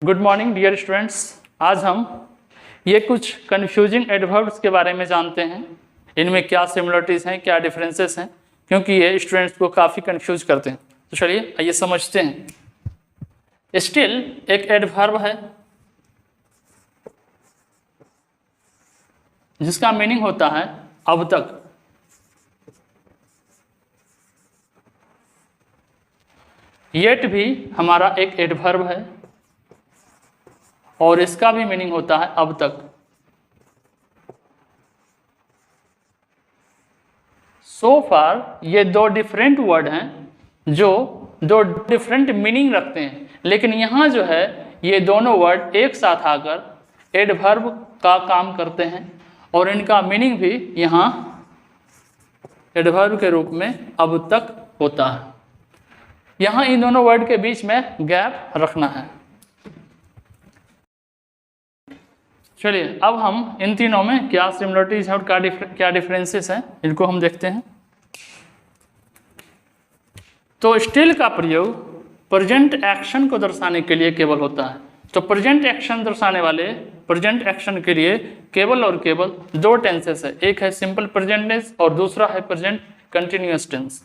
Good morning dear students. आज हम ये कुछ कन्फ्यूजिंग एडवर्ब्स के बारे में जानते हैं। इनमें क्या सिमिलरिटीज़ हैं, क्या डिफरेंसेस हैं, क्योंकि ये स्टूडेंट्स को काफ़ी कंफ्यूज करते हैं। तो चलिए आइए समझते हैं। स्टिल एक एडवर्ब है जिसका मीनिंग होता है अब तक। येट भी हमारा एक एडवर्ब है और इसका भी मीनिंग होता है अब तक। सो फार ये दो डिफरेंट वर्ड हैं जो दो डिफरेंट मीनिंग रखते हैं, लेकिन यहाँ जो है ये दोनों वर्ड एक साथ आकर एडवर्ब का काम करते हैं और इनका मीनिंग भी यहाँ एडवर्ब के रूप में अब तक होता है। यहाँ इन दोनों वर्ड के बीच में गैप रखना है। चलिए अब हम इन तीनों में क्या सिमिलरिटीज है और क्या डिफरेंसेस हैं इनको हम देखते हैं। तो स्टिल का प्रयोग प्रेजेंट एक्शन को दर्शाने के लिए केवल होता है। तो प्रेजेंट एक्शन दर्शाने वाले प्रेजेंट एक्शन के लिए केवल और केवल दो टेंसेस है, एक है सिंपल प्रेजेंट टेंस और दूसरा है प्रेजेंट कंटिन्यूअस टेंस।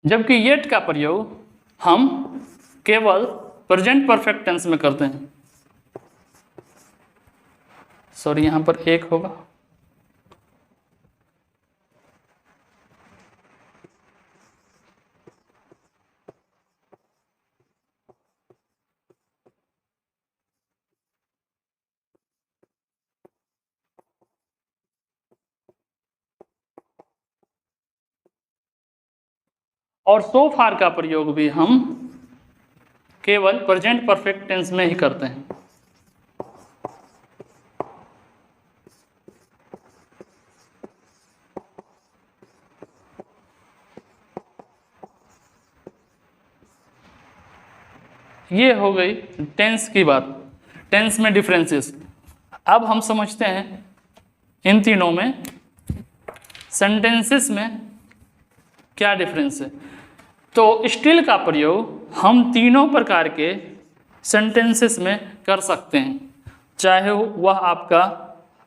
जबकि येट का प्रयोग हम केवल प्रेजेंट परफेक्ट टेंस में करते हैं। सॉरी, यहां पर एक होगा। और सो फार का प्रयोग भी हम केवल प्रेजेंट परफेक्ट टेंस में ही करते हैं। ये हो गई टेंस की बात, टेंस में डिफरेंसेस। अब हम समझते हैं इन तीनों में सेंटेंसेस में क्या डिफरेंस है। तो स्टिल का प्रयोग हम तीनों प्रकार के सेंटेंसेस में कर सकते हैं, चाहे वह आपका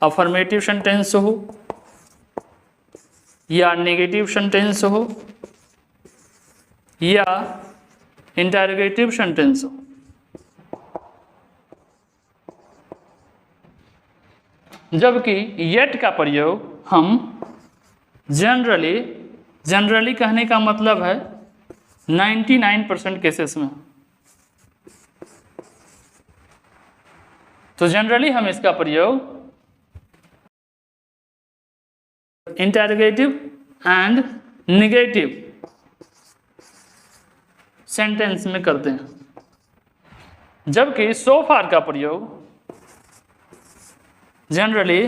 अफर्मेटिव सेंटेंस हो या नेगेटिव सेंटेंस हो या इंटरोगेटिव सेंटेंस हो। जबकि येट का प्रयोग हम जनरली कहने का मतलब है 99% केसेस में। तो जनरली हम इसका प्रयोग इंटरोगेटिव एंड नेगेटिव सेंटेंस में करते हैं, जबकि सो फार का प्रयोग generally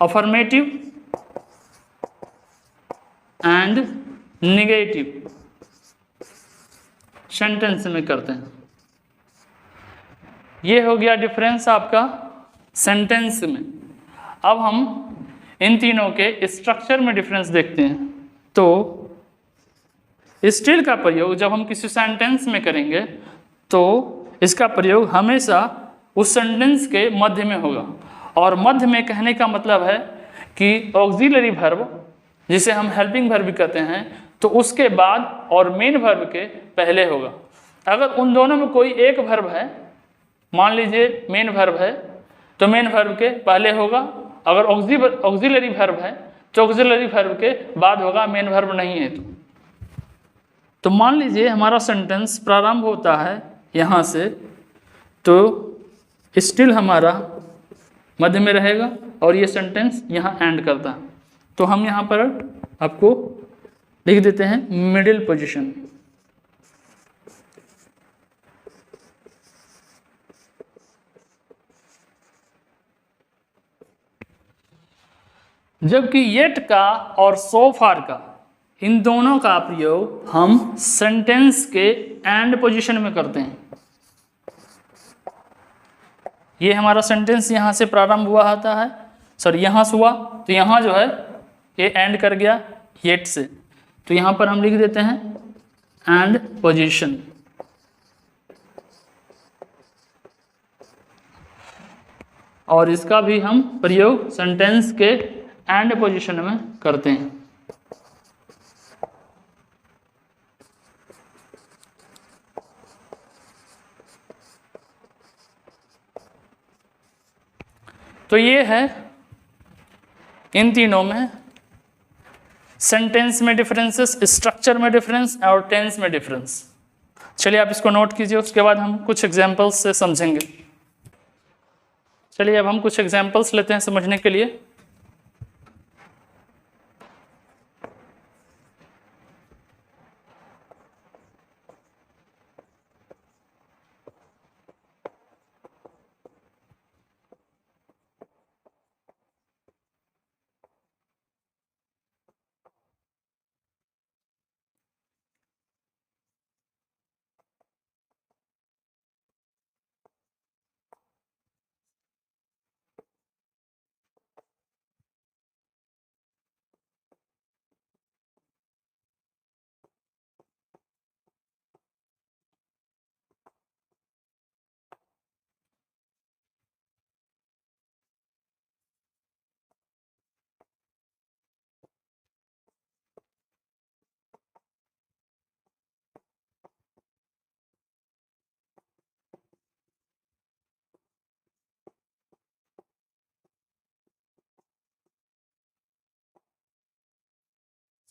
affirmative and negative sentence में करते हैं। ये हो गया डिफरेंस आपका सेंटेंस में। अब हम इन तीनों के स्ट्रक्चर में डिफरेंस देखते हैं। तो स्टिल का प्रयोग जब हम किसी सेंटेंस में करेंगे तो इसका प्रयोग हमेशा उस सेंटेंस के मध्य में होगा, और मध्य में कहने का मतलब है कि ऑक्सिलरी वर्ब जिसे हम हेल्पिंग वर्ब भी कहते हैं, तो उसके बाद और मेन वर्ब के पहले होगा। अगर उन दोनों में कोई एक वर्ब है, मान लीजिए मेन वर्ब है, तो मेन वर्ब के पहले होगा। अगर ऑक्सिलरी वर्ब है तो ऑक्सिलरी वर्ब के बाद होगा, मेन वर्ब नहीं है तो मान लीजिए हमारा सेंटेंस प्रारंभ होता है यहाँ से, तो स्टिल हमारा मध्य में रहेगा और ये सेंटेंस यहाँ एंड करता है। तो हम यहाँ पर आपको लिख देते हैं मिडिल पोजीशन। जबकि येट का और सो फार का, इन दोनों का प्रयोग हम सेंटेंस के एंड पोजीशन में करते हैं। ये हमारा सेंटेंस यहाँ से प्रारंभ हुआ आता है, सॉरी यहाँ से हुआ, तो यहाँ जो है ये एंड कर गया येट से, तो यहाँ पर हम लिख देते हैं एंड पोजीशन। और इसका भी हम प्रयोग सेंटेंस के एंड पोजीशन में करते हैं। तो ये है इन तीनों में सेंटेंस में डिफरेंसेस, स्ट्रक्चर में डिफरेंस और टेंस में डिफरेंस। चलिए आप इसको नोट कीजिए, उसके बाद हम कुछ एग्जांपल्स से समझेंगे। चलिए अब हम कुछ एग्जांपल्स लेते हैं समझने के लिए।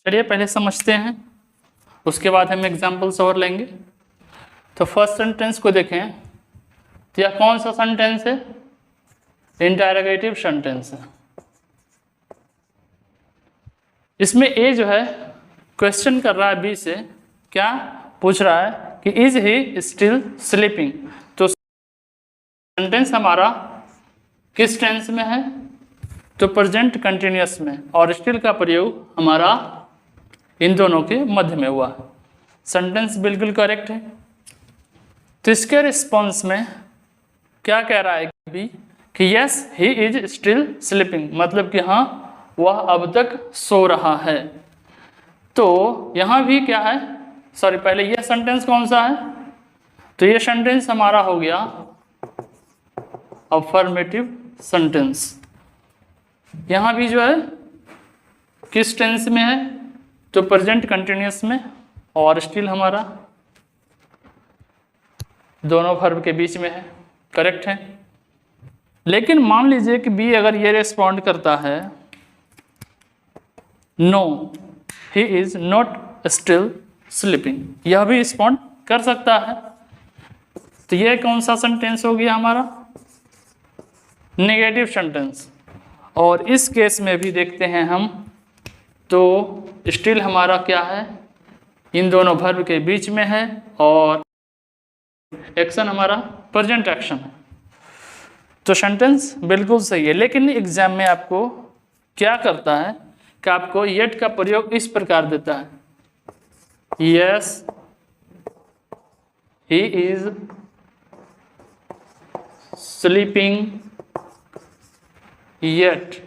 चलिए पहले समझते हैं, उसके बाद हम एग्जांपल्स और लेंगे। तो फर्स्ट सेंटेंस को देखें, तो यह कौन सा सेंटेंस है? इंटरोगेटिव सेंटेंस है। इसमें ए जो है क्वेश्चन कर रहा है बी से, क्या पूछ रहा है कि इज ही स्टिल स्लीपिंग। तो सेंटेंस हमारा किस टेंस में है? तो प्रेजेंट कंटिन्यूअस में, और स्टिल का प्रयोग हमारा इन दोनों के मध्य में हुआ। सेंटेंस बिल्कुल करेक्ट है। तो इसके रिस्पॉन्स में क्या कह रहा है बी कि yes he is still sleeping, मतलब कि हाँ वह अब तक सो रहा है। तो यहाँ भी क्या है, सॉरी पहले यह सेंटेंस कौन सा है? तो ये सेंटेंस हमारा हो गया अफर्मेटिव सेंटेंस। यहाँ भी जो है किस टेंस में है? तो प्रेजेंट कंटिन्यूअस में, और स्टिल हमारा दोनों वर्ब के बीच में है, करेक्ट है। लेकिन मान लीजिए कि बी अगर ये रेस्पॉन्ड करता है no he is not still sleeping, यह भी रिस्पॉन्ड कर सकता है। तो यह कौन सा सेंटेंस हो गया हमारा? Negative sentence. और इस केस में भी देखते हैं हम, तो स्टिल हमारा क्या है? इन दोनों वर्ब के बीच में है, और एक्शन हमारा प्रेजेंट एक्शन है। तो सेंटेंस बिल्कुल सही है। लेकिन एग्जाम में आपको क्या करता है कि आपको येट का प्रयोग इस प्रकार देता है, yes he is sleeping yet.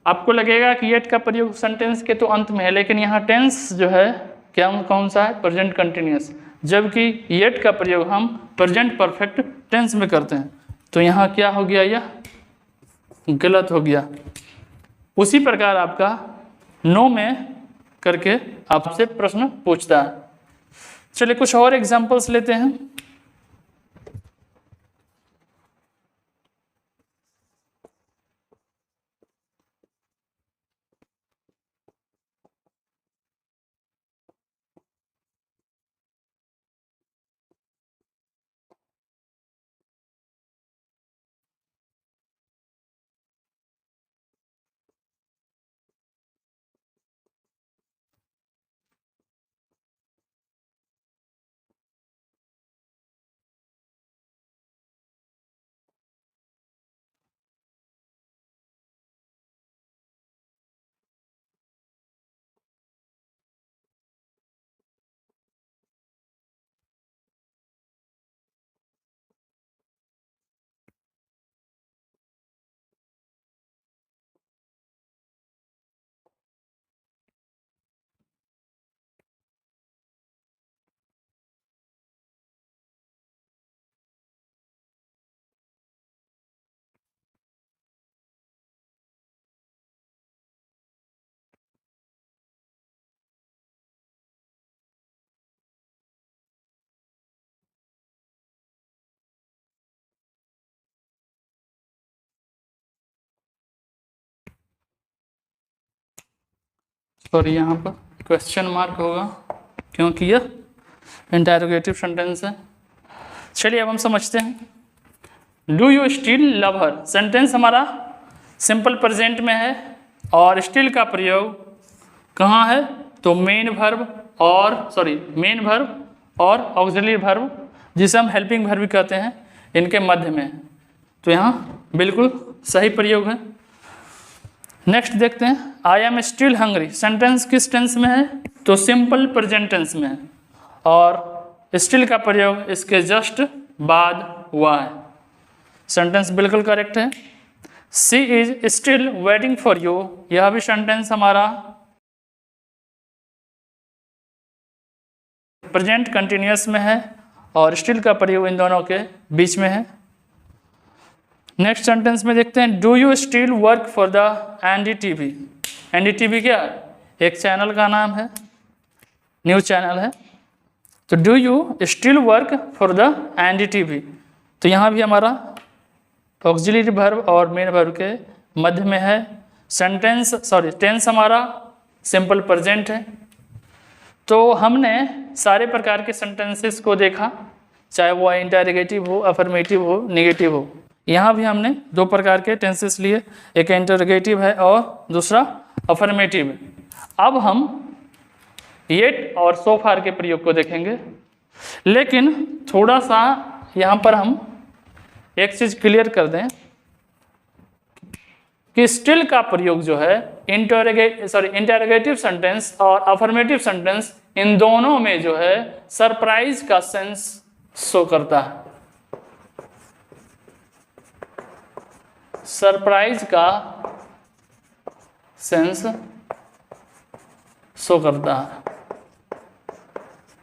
आपको लगेगा कि येट का प्रयोग सेंटेंस के तो अंत में है, लेकिन यहाँ टेंस जो है क्या कौन सा है? प्रेजेंट कंटिन्यूअस, जबकि येट का प्रयोग हम प्रेजेंट परफेक्ट टेंस में करते हैं। तो यहाँ क्या हो गया? यह गलत हो गया। उसी प्रकार आपका नो में करके आपसे प्रश्न पूछता है। चलिए कुछ और एग्जांपल्स लेते हैं। और यहाँ पर क्वेश्चन मार्क होगा क्योंकि यह इंटरोगेटिव सेंटेंस है। चलिए अब हम समझते हैं। Do you still love her sentence हमारा सिंपल प्रेजेंट में है और स्टिल का प्रयोग कहाँ है? तो मेन वर्ब और ऑक्सिलरी वर्ब जिसे हम हेल्पिंग वर्ब भी कहते हैं इनके मध्य में है। तो यहाँ बिल्कुल सही प्रयोग है। नेक्स्ट देखते हैं। I am still hungry sentence किस टेंस में है? तो सिंपल प्रेजेंट टेंस में है और स्टिल का प्रयोग इसके जस्ट बाद हुआ है। सेंटेंस बिल्कुल करेक्ट है। She is still waiting for you यह भी सेंटेंस हमारा प्रेजेंट कंटिन्यूअस में है और स्टिल का प्रयोग इन दोनों के बीच में है। नेक्स्ट सेंटेंस में देखते हैं। Do you still work for the NDTV NDTV क्या है? एक चैनल का नाम है, न्यूज चैनल है। तो do you still work for the NDTV तो यहाँ भी हमारा ऑक्सिलरी वर्ब और मेन वर्ब के मध्य में है। टेंस हमारा सिंपल प्रेजेंट है। तो हमने सारे प्रकार के सेंटेंसेस को देखा, चाहे वो इंटरोगेटिव हो, अफर्मेटिव हो, नेगेटिव हो। यहाँ भी हमने दो प्रकार के टेंसेस लिए, एक इंटरोगेटिव है और दूसरा अफर्मेटिव है। अब हम येट और सो फार के प्रयोग को देखेंगे, लेकिन थोड़ा सा यहाँ पर हम एक चीज़ क्लियर कर दें कि स्टिल का प्रयोग जो है इंटरोगेटिव सेंटेंस और अफर्मेटिव सेंटेंस इन दोनों में जो है सरप्राइज का सेंस शो करता है। सरप्राइज का सेंस शो करता है।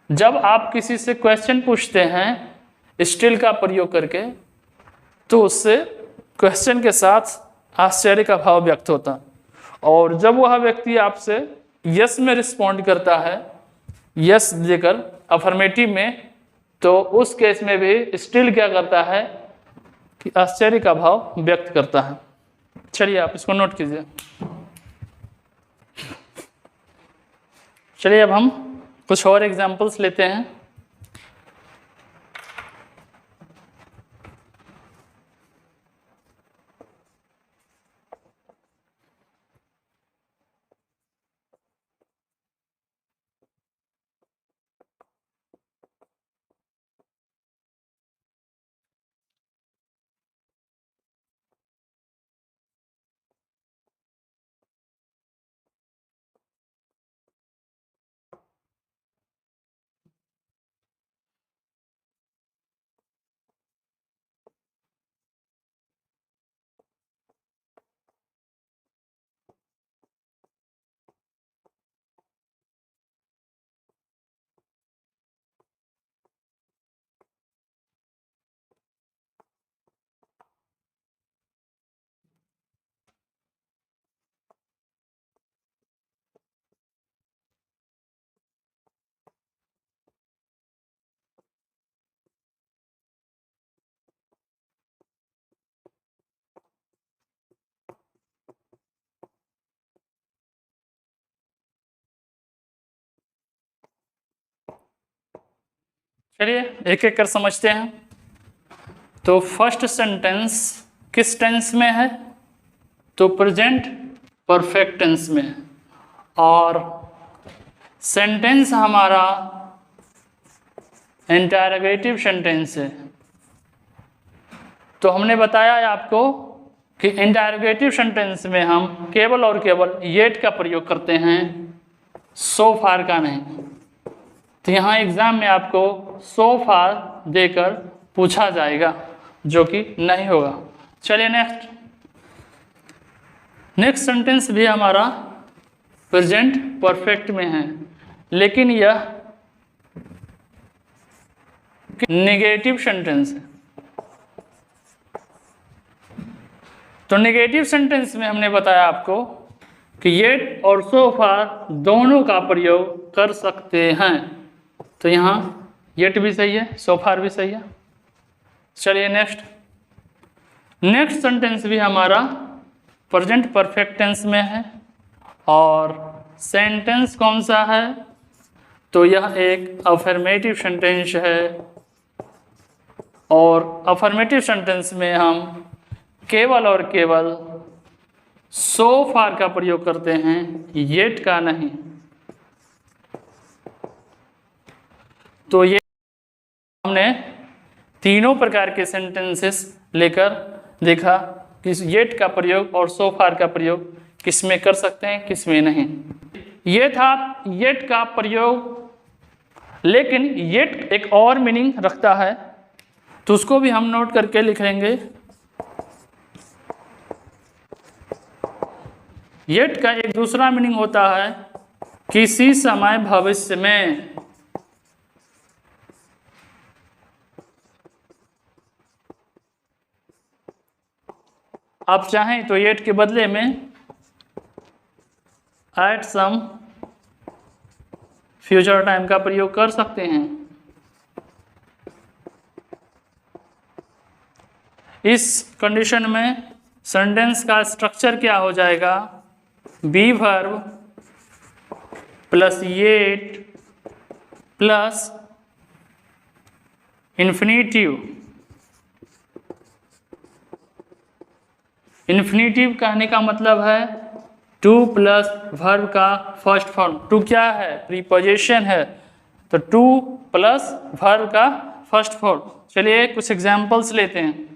जब आप किसी से क्वेश्चन पूछते हैं स्टिल का प्रयोग करके तो उससे क्वेश्चन के साथ आश्चर्य का भाव व्यक्त होता है, और जब वह व्यक्ति आपसे यस में रिस्पॉन्ड करता है, यस देकर अफर्मेटिव में, तो उस केस में भी स्टिल क्या करता है कि आश्चर्य का भाव व्यक्त करता है। चलिए आप इसको नोट कीजिए। चलिए अब हम कुछ और एग्जाम्पल्स लेते हैं। चलिए एक एक कर समझते हैं। तो फर्स्ट सेंटेंस किस टेंस में है? तो प्रेजेंट परफेक्ट टेंस में है, और सेंटेंस हमारा इंटरोगेटिव सेंटेंस है। तो हमने बताया आपको कि इंटरोगेटिव सेंटेंस में हम केवल और केवल येट का प्रयोग करते हैं, सो फार का नहीं। तो यहाँ एग्जाम में आपको सो फार देकर पूछा जाएगा, जो कि नहीं होगा। चलिए नेक्स्ट सेंटेंस भी हमारा प्रेजेंट परफेक्ट में है, लेकिन यह नेगेटिव सेंटेंस है। तो नेगेटिव सेंटेंस में हमने बताया आपको कि येट और सो फार दोनों का प्रयोग कर सकते हैं। तो यहाँ येट भी सही है, सो फार भी सही है। चलिए नेक्स्ट सेंटेंस भी हमारा प्रेजेंट परफेक्ट टेंस में है और सेंटेंस कौन सा है, तो यह एक अफर्मेटिव सेंटेंस है और अफर्मेटिव सेंटेंस में हम केवल और केवल सो फार का प्रयोग करते हैं, येट का नहीं। तो ये हमने तीनों प्रकार के सेंटेंसेस लेकर देखा कि येट का प्रयोग और सो फार का प्रयोग किस में कर सकते हैं, किस में नहीं। ये था येट का प्रयोग, लेकिन येट एक और मीनिंग रखता है, तो उसको भी हम नोट करके लिख लेंगे। येट का एक दूसरा मीनिंग होता है किसी समय भविष्य में। आप चाहें तो येट के बदले में एट सम फ्यूचर टाइम का प्रयोग कर सकते हैं। इस कंडीशन में सेंटेंस का स्ट्रक्चर क्या हो जाएगा, be verb plus yet plus infinitive. Infinitive कहने का मतलब है टू प्लस वर्ब का फर्स्ट फॉर्म। टू क्या है, प्रीपोजिशन है, तो टू प्लस वर्ब का फर्स्ट फॉर्म। चलिए कुछ एग्जांपल्स लेते हैं।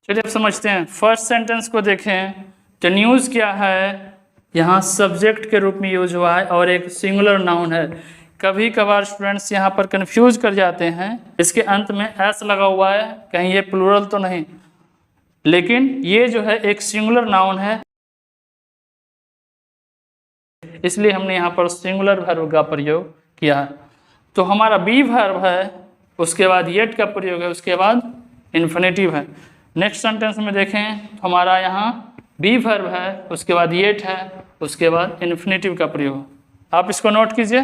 चलिए अब समझते हैं। फर्स्ट सेंटेंस को देखें तो न्यूज़ क्या है, यहाँ सब्जेक्ट के रूप में यूज हुआ है और एक सिंगुलर नाउन है। कभी कभार स्टूडेंट्स यहाँ पर कंफ्यूज कर जाते हैं, इसके अंत में एस लगा हुआ है, कहीं ये प्लूरल तो नहीं, लेकिन ये जो है एक सिंगुलर नाउन है, इसलिए हमने यहाँ पर सिंगुलर वर्ब का प्रयोग किया है। तो हमारा बी वर्ब है, उसके बाद येट का प्रयोग है, उसके बाद इन्फिनेटिव है। नेक्स्ट सेंटेंस में देखें तो हमारा यहाँ बी वर्ब है, उसके बाद येट है, उसके बाद इन्फिनेटिव का प्रयोग। आप इसको नोट कीजिए।